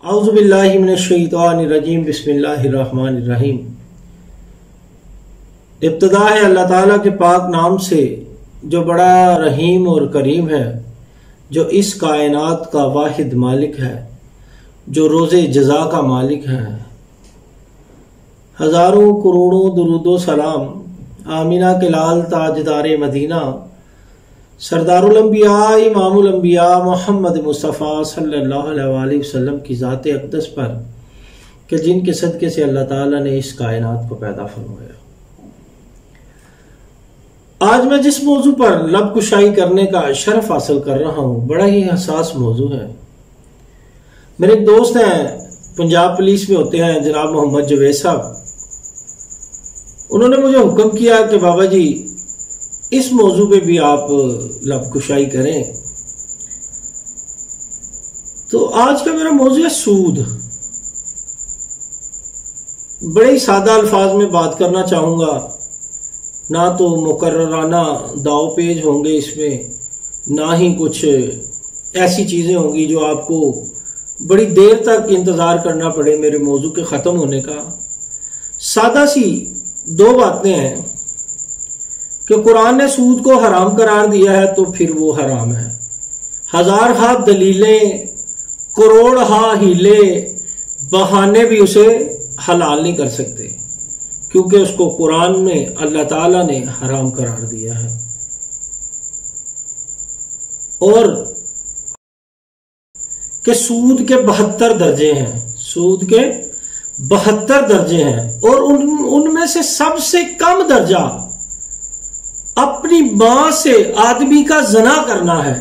اعوذ باللہ من الشیطان الرجیم بسم اللہ الرحمن الرحیم۔ ابتدا ہے اللہ تعالیٰ کے پاک نام سے جو بڑا رحیم اور کریم ہے، جو اس کائنات کا واحد مالک ہے، جو روز جزا کا مالک ہے۔ ہزاروں کروڑوں درود و سلام آمینہ کے لال تاجدار مدینہ سردار الانبیاء امام الانبیاء محمد مصطفیٰ صلی اللہ علیہ وآلہ وسلم کی ذات اقدس پر کہ جن کے صدقے سے اللہ تعالیٰ نے اس کائنات کو پیدا فرمایا۔ آج میں جس موضوع پر لب کشائی کرنے کا شرف حاصل کر رہا ہوں بڑا ہی حساس موضوع ہے۔ میرے ایک دوست ہیں، پنجاب پولیس میں ہوتے ہیں، جناب محمد جوید صاحب۔ انہوں نے مجھے حکم کیا کہ بابا جی اس موضوع پہ بھی آپ لب کشائی کریں۔ تو آج کا میرا موضوع ہے سود۔ بڑے ہی سادہ الفاظ میں بات کرنا چاہوں گا، نہ تو مقررانہ داؤ پیج ہوں گے اس میں، نہ ہی کچھ ایسی چیزیں ہوں گی جو آپ کو بڑی دیر تک انتظار کرنا پڑے میرے موضوع کے ختم ہونے کا۔ سادہ سی دو باتیں ہیں کہ قرآن نے سود کو حرام قرار دیا ہے تو پھر وہ حرام ہے۔ ہزار ہاں دلیلیں، کروڑ ہاں ہیلے، بہانے بھی اسے حلال نہیں کر سکتے، کیونکہ اس کو قرآن میں اللہ تعالیٰ نے حرام قرار دیا ہے۔ اور کہ سود کے 72 درجے ہیں، سود کے 72 درجے ہیں، اور ان میں سے سب سے کم درجہ اپنی ماں سے آدمی کا زنا کرنا ہے۔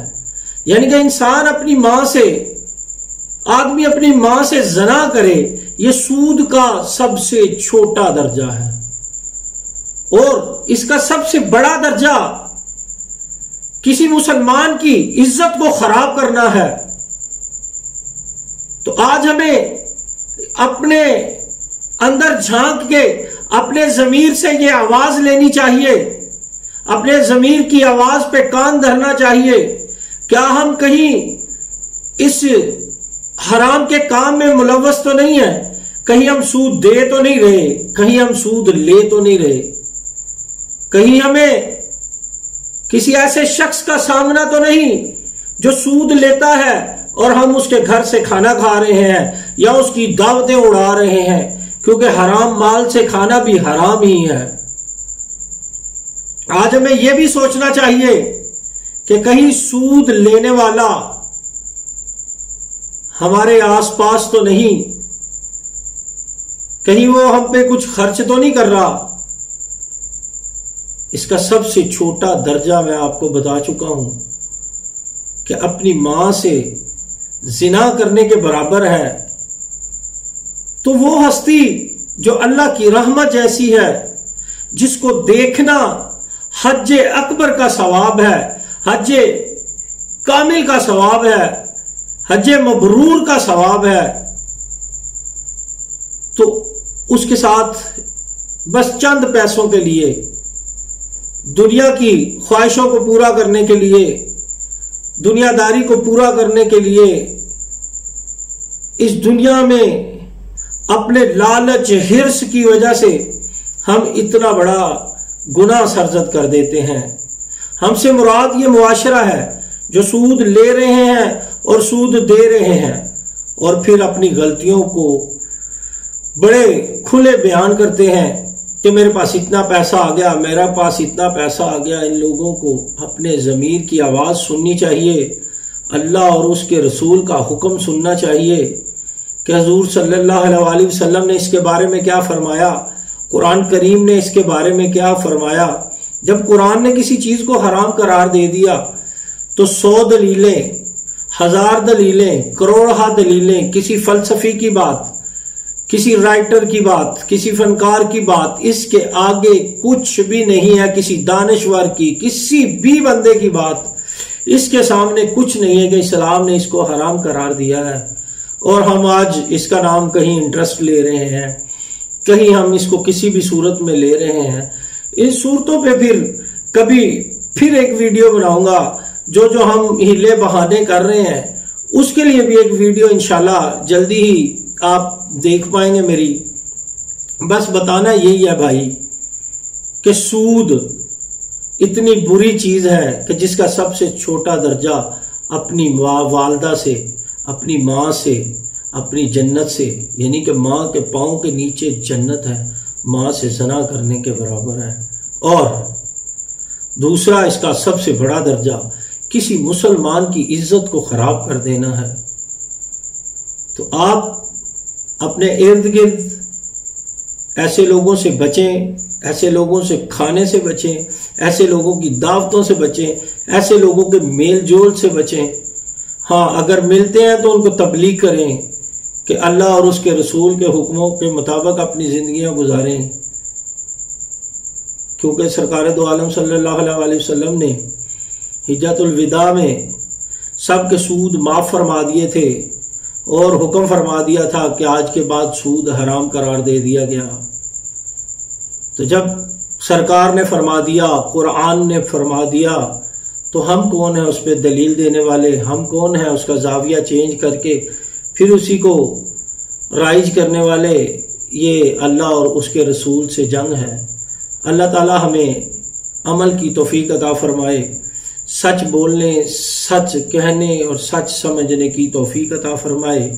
یعنی کہ انسان اپنی ماں سے، آدمی اپنی ماں سے زنا کرے، یہ سود کا سب سے چھوٹا درجہ ہے۔ اور اس کا سب سے بڑا درجہ کسی مسلمان کی عزت کو خراب کرنا ہے۔ تو آج ہمیں اپنے اندر جھانک کے اپنے ضمیر سے یہ آواز لینی چاہیے، اپنے ضمیر کی آواز پہ کان دھرنا چاہیے۔ کیا ہم کہیں اس حرام کے کام میں ملوث تو نہیں ہیں؟ کہیں ہم سود دے تو نہیں رہے؟ کہیں ہم سود لے تو نہیں رہے؟ کہیں ہمیں کسی ایسے شخص کا سامنا تو نہیں جو سود لیتا ہے اور ہم اس کے گھر سے کھانا کھا رہے ہیں یا اس کی دعوتیں اڑا رہے ہیں؟ کیونکہ حرام مال سے کھانا بھی حرام ہی ہے۔ آج ہمیں یہ بھی سوچنا چاہیے کہ کہیں سود لینے والا ہمارے آس پاس تو نہیں، کہیں وہ ہم پہ کچھ خرچ تو نہیں کر رہا۔ اس کا سب سے چھوٹا درجہ میں آپ کو بتا چکا ہوں کہ اپنی ماں سے زنا کرنے کے برابر ہے۔ تو وہ ہستی جو اللہ کی رحمت جیسی ہے، جس کو دیکھنا حج اکبر کا ثواب ہے، حج کامل کا ثواب ہے، حج مبرور کا ثواب ہے، تو اس کے ساتھ بس چند پیسوں کے لیے، دنیا کی خواہشوں کو پورا کرنے کے لیے، دنیا داری کو پورا کرنے کے لیے، اس دنیا میں اپنے لالچ ہرس کی وجہ سے ہم اتنا بڑا گناہ سرزد کر دیتے ہیں۔ ہم سے مراد یہ معاشرہ ہے جو سود لے رہے ہیں اور سود دے رہے ہیں، اور پھر اپنی غلطیوں کو بڑے کھلے بیان کرتے ہیں کہ میرے پاس اتنا پیسہ آ گیا، میرا پاس اتنا پیسہ آ گیا۔ ان لوگوں کو اپنے ضمیر کی آواز سننی چاہیے، اللہ اور اس کے رسول کا حکم سننا چاہیے کہ حضور صلی اللہ علیہ وآلہ وسلم نے اس کے بارے میں کیا فرمایا، قرآن کریم نے اس کے بارے میں کیا فرمایا۔ جب قرآن نے کسی چیز کو حرام قرار دے دیا تو 100 دلیلیں، 1000 دلیلیں، کروڑ ہا دلیلیں، کسی فلسفی کی بات، کسی رائٹر کی بات، کسی فنکار کی بات، اس کے آگے کچھ بھی نہیں ہے۔ کسی دانشور کی، کسی بھی بندے کی بات اس کے سامنے کچھ نہیں ہے کہ اسلام نے اس کو حرام قرار دیا ہے، اور ہم آج اس کا نام کہیں انٹرسٹ لے رہے ہیں، کہیں ہم اس کو کسی بھی صورت میں لے رہے ہیں۔ ان صورتوں پہ پھر ایک ویڈیو بناؤں گا جو ہم ہیلے بہانے کر رہے ہیں اس کے لیے بھی ایک ویڈیو انشاءاللہ جلدی ہی آپ دیکھ پائیں گے میری. بس بتانا یہی ہے بھائی کہ سود اتنی بری چیز ہے کہ جس کا سب سے چھوٹا درجہ اپنی والدہ سے، اپنی ماں سے، اپنی جنت سے، یعنی کہ ماں کے پاؤں کے نیچے جنت ہے، ماں سے زنا کرنے کے برابر ہے. اور دوسرا اس کا سب سے بڑا درجہ کسی مسلمان کی عزت کو خراب کر دینا ہے. تو آپ اپنے ارد گرد ایسے لوگوں سے بچیں، ایسے لوگوں سے کھانے سے بچیں، ایسے لوگوں کی دعوتوں سے بچیں، ایسے لوگوں کے میل جول سے بچیں. ہاں اگر ملتے ہیں تو ان کو تبلیغ کریں کہ اللہ اور اس کے رسول کے حکموں کے مطابق اپنی زندگیاں گزاریں، کیونکہ سرکار دو عالم صلی اللہ علیہ وسلم نے حجۃ الوداع میں سب کے سود معاف فرما دیے تھے اور حکم فرما دیا تھا کہ آج کے بعد سود حرام قرار دے دیا گیا. تو جب سرکار نے فرما دیا، قرآن نے فرما دیا، تو ہم کون ہیں اس پہ دلیل دینے والے؟ ہم کون ہیں اس کا زاویہ چینج کر کے پھر اسی کو رائج کرنے والے؟ یہ اللہ اور اس کے رسول سے جنگ ہے. اللہ تعالی ہمیں عمل کی توفیق عطا فرمائے، سچ بولنے، سچ کہنے اور سچ سمجھنے کی توفیق عطا فرمائے.